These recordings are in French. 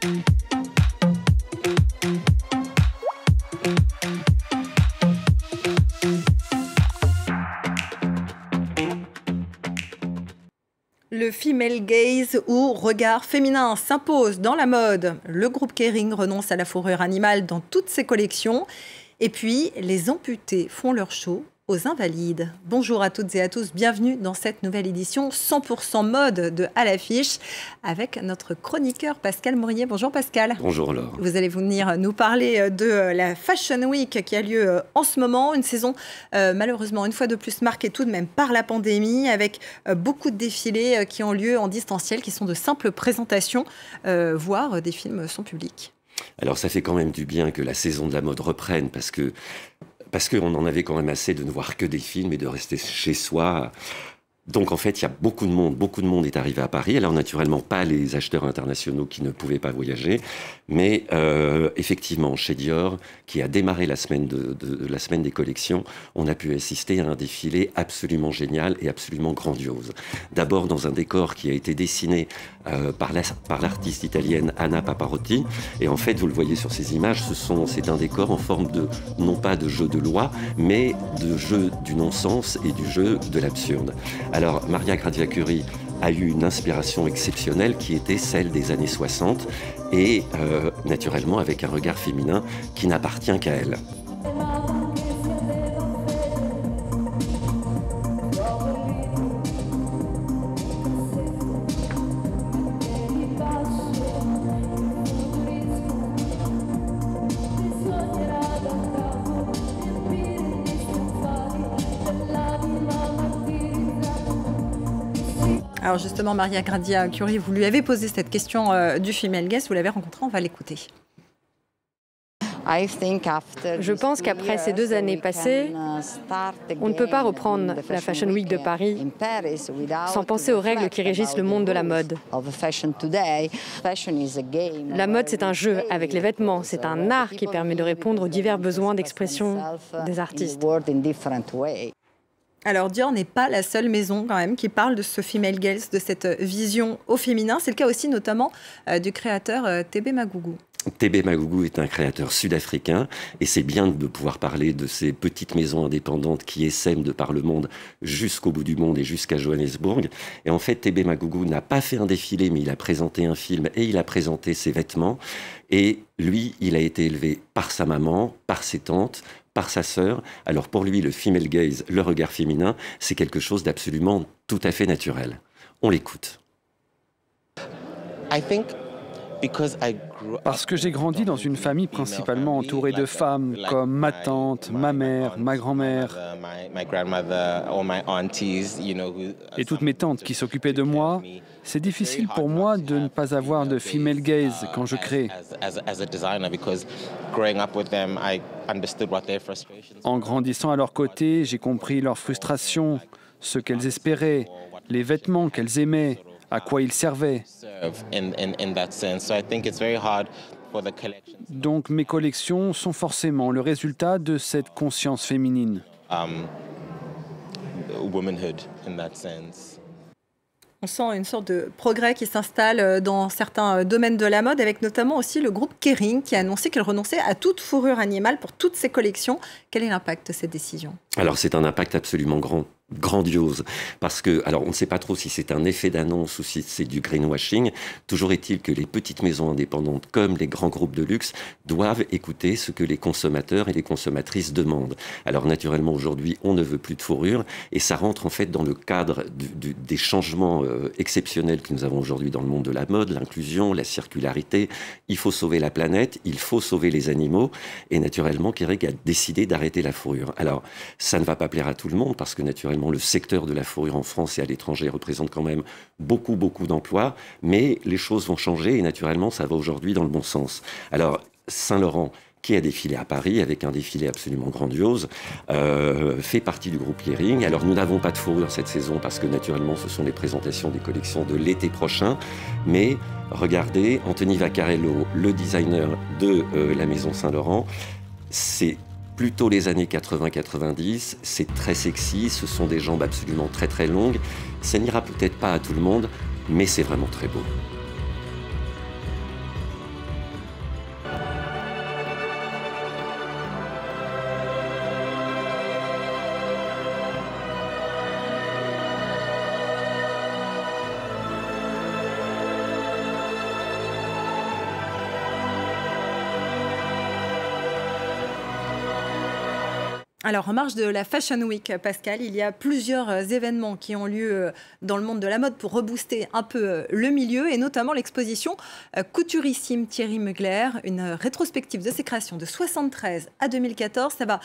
Le female gaze ou regard féminin s'impose dans la mode. Le groupe Kering renonce à la fourrure animale dans toutes ses collections. Et puis, les amputés font leur show aux Invalides. Bonjour à toutes et à tous, bienvenue dans cette nouvelle édition 100% mode de À l'affiche avec notre chroniqueur Pascal Mourier. Bonjour Pascal. Bonjour Laure. Vous allez venir nous parler de la Fashion Week qui a lieu en ce moment, une saison malheureusement une fois de plus marquée tout de même par la pandémie avec beaucoup de défilés qui ont lieu en distanciel, qui sont de simples présentations, voire des films sans public. Alors ça fait quand même du bien que la saison de la mode reprenne parce qu'on en avait quand même assez de ne voir que des films et de rester chez soi. Donc en fait, il y a beaucoup de monde est arrivé à Paris. Alors naturellement, pas les acheteurs internationaux qui ne pouvaient pas voyager, mais effectivement, chez Dior, qui a démarré la semaine la semaine des collections, on a pu assister à un défilé absolument génial et absolument grandiose. D'abord dans un décor qui a été dessiné par l'artiste italienne Anna Paparotti, et en fait, vous le voyez sur ces images, c'est un décor en forme de, non pas de jeu de loi, mais de jeu du non-sens et du jeu de l'absurde. Alors, Maria Grazia Chiuri a eu une inspiration exceptionnelle qui était celle des années 60 et naturellement avec un regard féminin qui n'appartient qu'à elle. Alors justement, Maria Grazia Chiuri, vous lui avez posé cette question du female gaze, vous l'avez rencontrée, on va l'écouter. Je pense qu'après ces 2 années passées, on ne peut pas reprendre la Fashion Week de Paris sans penser aux règles qui régissent le monde de la mode. La mode, c'est un jeu avec les vêtements, c'est un art qui permet de répondre aux divers besoins d'expression des artistes. Alors Dior n'est pas la seule maison quand même qui parle de ce female gaze, de cette vision au féminin. C'est le cas aussi notamment du créateur TB Magugu. TB Magugu est un créateur sud-africain et c'est bien de pouvoir parler de ces petites maisons indépendantes qui essaiment de par le monde jusqu'au bout du monde et jusqu'à Johannesburg. Et en fait, TB Magugu n'a pas fait un défilé, mais il a présenté un film et il a présenté ses vêtements. Et lui, il a été élevé par sa maman, par ses tantes, par sa sœur. Alors pour lui, le female gaze, le regard féminin, c'est quelque chose d'absolument tout à fait naturel. On l'écoute. Parce que j'ai grandi dans une famille principalement entourée de femmes comme ma tante, ma mère, ma grand-mère et toutes mes tantes qui s'occupaient de moi, c'est difficile pour moi de ne pas avoir de female gaze quand je crée. En grandissant à leur côté, j'ai compris leurs frustrations, ce qu'elles espéraient, les vêtements qu'elles aimaient, à quoi ils servaient. Donc mes collections sont forcément le résultat de cette conscience féminine. On sent une sorte de progrès qui s'installe dans certains domaines de la mode, avec notamment aussi le groupe Kering qui a annoncé qu'il renonçait à toute fourrure animale pour toutes ses collections. Quel est l'impact de cette décision ? Alors c'est un impact absolument grandiose, parce que, alors on ne sait pas trop si c'est un effet d'annonce ou si c'est du greenwashing, toujours est-il que les petites maisons indépendantes comme les grands groupes de luxe doivent écouter ce que les consommateurs et les consommatrices demandent. Alors naturellement aujourd'hui on ne veut plus de fourrure et ça rentre en fait dans le cadre des changements exceptionnels que nous avons aujourd'hui dans le monde de la mode, l'inclusion, la circularité, il faut sauver la planète, il faut sauver les animaux et naturellement Kering a décidé d'arrêter la fourrure. Alors ça ne va pas plaire à tout le monde parce que naturellement le secteur de la fourrure en France et à l'étranger représente quand même beaucoup d'emplois, mais les choses vont changer et naturellement ça va aujourd'hui dans le bon sens. Alors Saint Laurent, qui a défilé à Paris avec un défilé absolument grandiose, fait partie du groupe Kering. Alors nous n'avons pas de fourrure cette saison parce que naturellement ce sont les présentations des collections de l'été prochain, mais regardez, Anthony Vaccarello, le designer de la maison Saint Laurent, c'est plutôt les années 80-90, c'est très sexy, ce sont des jambes absolument très longues. Ça n'ira peut-être pas à tout le monde, mais c'est vraiment très beau. Alors, en marge de la Fashion Week, Pascal, il y a plusieurs événements qui ont lieu dans le monde de la mode pour rebooster un peu le milieu, et notamment l'exposition Couturissime Thierry Mugler, une rétrospective de ses créations de 1973 à 2014. Ça va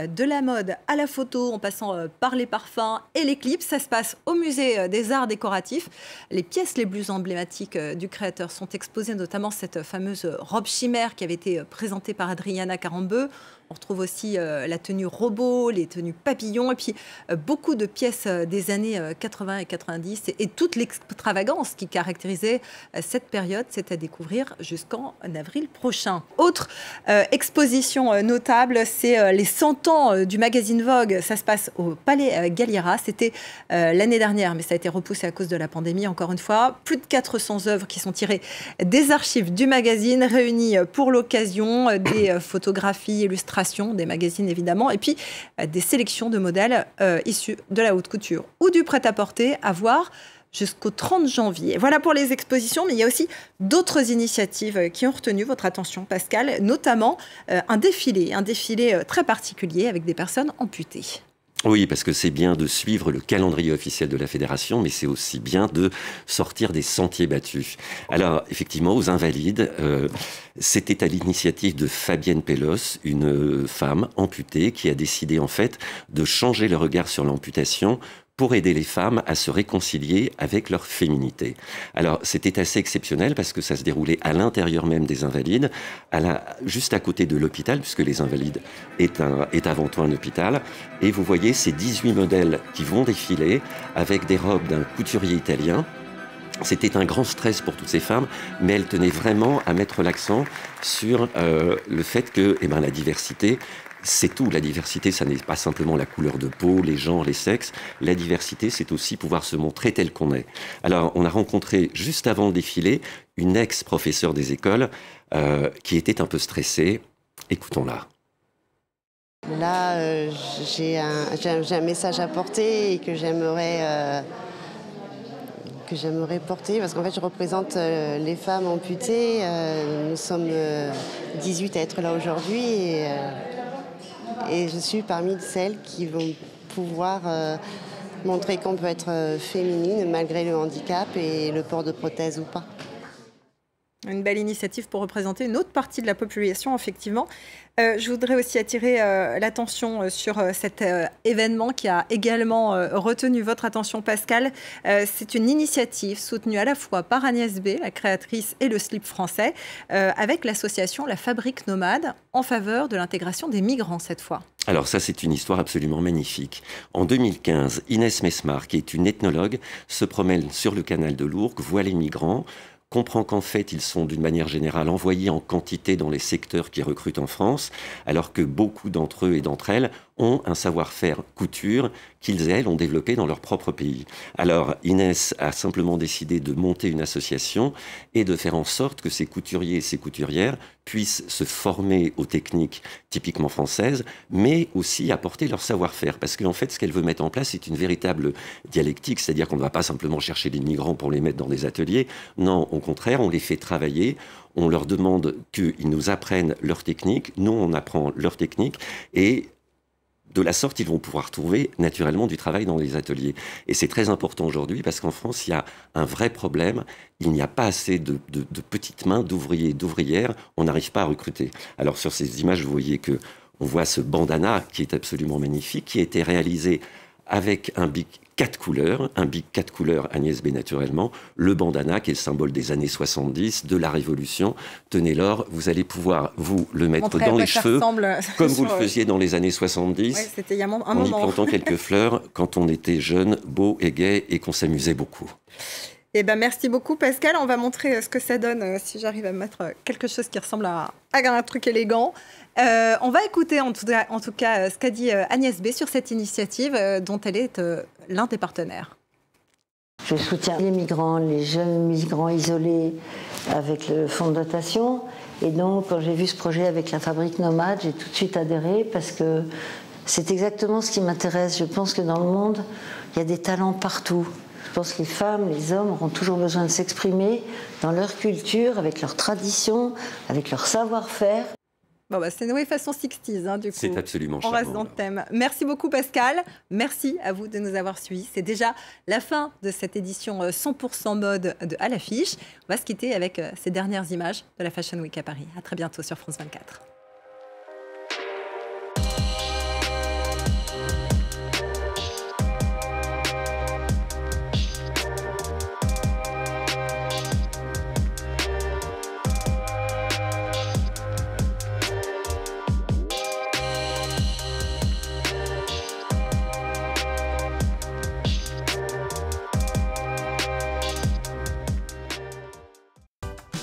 de la mode à la photo, en passant par les parfums et les clips. Ça se passe au musée des arts décoratifs. Les pièces les plus emblématiques du créateur sont exposées, notamment cette fameuse robe chimère qui avait été présentée par Adriana Carambeu. On retrouve aussi la tenue robot, les tenues papillons, et puis beaucoup de pièces des années 80 et 90, et toute l'extravagance qui caractérisait cette période. C'est à découvrir jusqu'en avril prochain. Autre exposition notable, c'est les 100 ans du magazine Vogue. Ça se passe au Palais Galliera. C'était l'année dernière, mais ça a été repoussé à cause de la pandémie, encore une fois. Plus de 400 œuvres qui sont tirées des archives du magazine, réunies pour l'occasion, des photographies, illustrations, des magazines évidemment, et puis des sélections de modèles issus de la haute couture ou du prêt-à-porter à voir jusqu'au 30 janvier. Voilà pour les expositions, mais il y a aussi d'autres initiatives qui ont retenu votre attention, Pascal, notamment un défilé très particulier avec des personnes amputées. Oui, parce que c'est bien de suivre le calendrier officiel de la fédération, mais c'est aussi bien de sortir des sentiers battus. Alors, effectivement, aux Invalides, c'était à l'initiative de Fabienne Pellos, une femme amputée, qui a décidé en fait de changer le regard sur l'amputation pour aider les femmes à se réconcilier avec leur féminité. Alors, c'était assez exceptionnel parce que ça se déroulait à l'intérieur même des Invalides, juste à côté de l'hôpital, puisque les Invalides est avant tout un hôpital. Et vous voyez ces 18 modèles qui vont défiler avec des robes d'un couturier italien. C'était un grand stress pour toutes ces femmes, mais elles tenaient vraiment à mettre l'accent sur le fait que la diversité, c'est tout. La diversité, ça n'est pas simplement la couleur de peau, les genres, les sexes. La diversité, c'est aussi pouvoir se montrer tel qu'on est. Alors, on a rencontré, juste avant le défilé, une ex-professeure des écoles qui était un peu stressée. Écoutons-la. Là, j'ai un message à porter et que j'aimerais porter, parce qu'en fait, je représente les femmes amputées. Nous sommes 18 à être là aujourd'hui, et je suis parmi celles qui vont pouvoir montrer qu'on peut être féminine malgré le handicap et le port de prothèse ou pas. Une belle initiative pour représenter une autre partie de la population, effectivement. Je voudrais aussi attirer l'attention sur cet événement qui a également retenu votre attention, Pascal. C'est une initiative soutenue à la fois par Agnès B, la créatrice, et le Slip français, avec l'association La Fabrique Nomade, en faveur de l'intégration des migrants cette fois. Alors ça, c'est une histoire absolument magnifique. En 2015, Inès Mesmar, qui est une ethnologue, se promène sur le canal de l'Ourcq, voit les migrants, comprend qu'en fait, ils sont d'une manière générale envoyés en quantité dans les secteurs qui recrutent en France, alors que beaucoup d'entre eux et d'entre elles ont un savoir-faire couture qu'ils, elles, ont développé dans leur propre pays. Alors, Inès a simplement décidé de monter une association et de faire en sorte que ces couturiers et ces couturières puissent se former aux techniques typiquement françaises, mais aussi apporter leur savoir-faire. Parce qu'en fait, ce qu'elle veut mettre en place, c'est une véritable dialectique, c'est-à-dire qu'on ne va pas simplement chercher des migrants pour les mettre dans des ateliers. Non, au contraire, on les fait travailler. On leur demande qu'ils nous apprennent leur technique, nous on apprend leur technique, et de la sorte, ils vont pouvoir trouver naturellement du travail dans les ateliers. Et c'est très important aujourd'hui parce qu'en France, il y a un vrai problème. Il n'y a pas assez de petites mains d'ouvriers et d'ouvrières. On n'arrive pas à recruter. Alors sur ces images, vous voyez que on voit ce bandana qui est absolument magnifique, qui a été réalisé avec un bic 4 couleurs, un bic 4 couleurs Agnès B naturellement, le bandana qui est le symbole des années 70, de la Révolution. Tenez-l'or, vous allez pouvoir vous le mettre dans les cheveux, comme vous le faisiez dans les années 70, ouais, c'était il y a un moment. en y plantant quelques fleurs, quand on était jeune, beau et gai, et qu'on s'amusait beaucoup. Eh ben, merci beaucoup, Pascal. On va montrer ce que ça donne si j'arrive à mettre quelque chose qui ressemble à un truc élégant. On va écouter en tout cas ce qu'a dit Agnès B sur cette initiative dont elle est l'un des partenaires. Je soutiens les migrants, les jeunes migrants isolés avec le fonds de dotation. Et donc, quand j'ai vu ce projet avec la Fabrique Nomade, j'ai tout de suite adhéré parce que c'est exactement ce qui m'intéresse. Je pense que dans le monde, il y a des talents partout. Je pense que les femmes, les hommes auront toujours besoin de s'exprimer dans leur culture, avec leur tradition, avec leur savoir-faire. Bon, bah, c'est Noé façon 60s, hein, du coup. C'est absolument On charmant. reste dans le thème. Merci beaucoup, Pascal. Merci à vous de nous avoir suivis. C'est déjà la fin de cette édition 100% mode de À l'affiche. On va se quitter avec ces dernières images de la Fashion Week à Paris. À très bientôt sur France 24.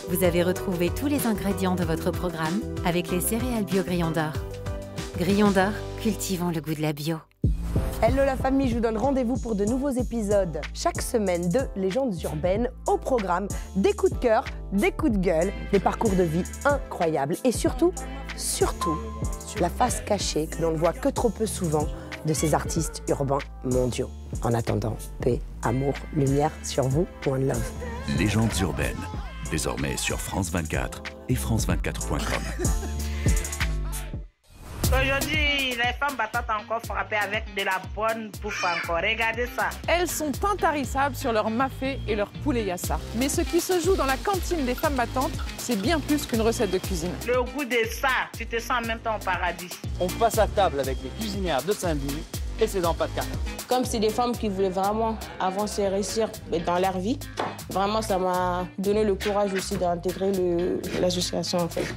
Vous avez retrouvé tous les ingrédients de votre programme avec les céréales bio Grillon d'Or. Grillon d'Or, cultivons le goût de la bio. Hello la famille, je vous donne rendez-vous pour de nouveaux épisodes chaque semaine de Légendes urbaines. Au programme, des coups de cœur, des coups de gueule, des parcours de vie incroyables et surtout, la face cachée que l'on ne voit que trop peu souvent de ces artistes urbains mondiaux. En attendant, paix, amour, lumière sur vous, one love. Légendes urbaines, désormais sur France 24 et France24.com. Aujourd'hui, les femmes battantes ont encore frappé avec de la bonne bouffe encore. Regardez ça. Elles sont intarissables sur leur mafé et leur poulet yassa. Mais ce qui se joue dans la cantine des femmes battantes, c'est bien plus qu'une recette de cuisine. Le goût de ça, tu te sens en même temps au paradis. On passe à table avec les cuisinières de Saint-Denis et c'est dans pas de carton. Comme c'est des femmes qui voulaient vraiment avancer et réussir dans leur vie, vraiment ça m'a donné le courage aussi d'intégrer l'association en fait.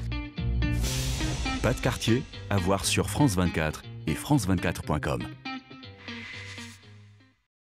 Pas de quartier, à voir sur France 24 et France24.com.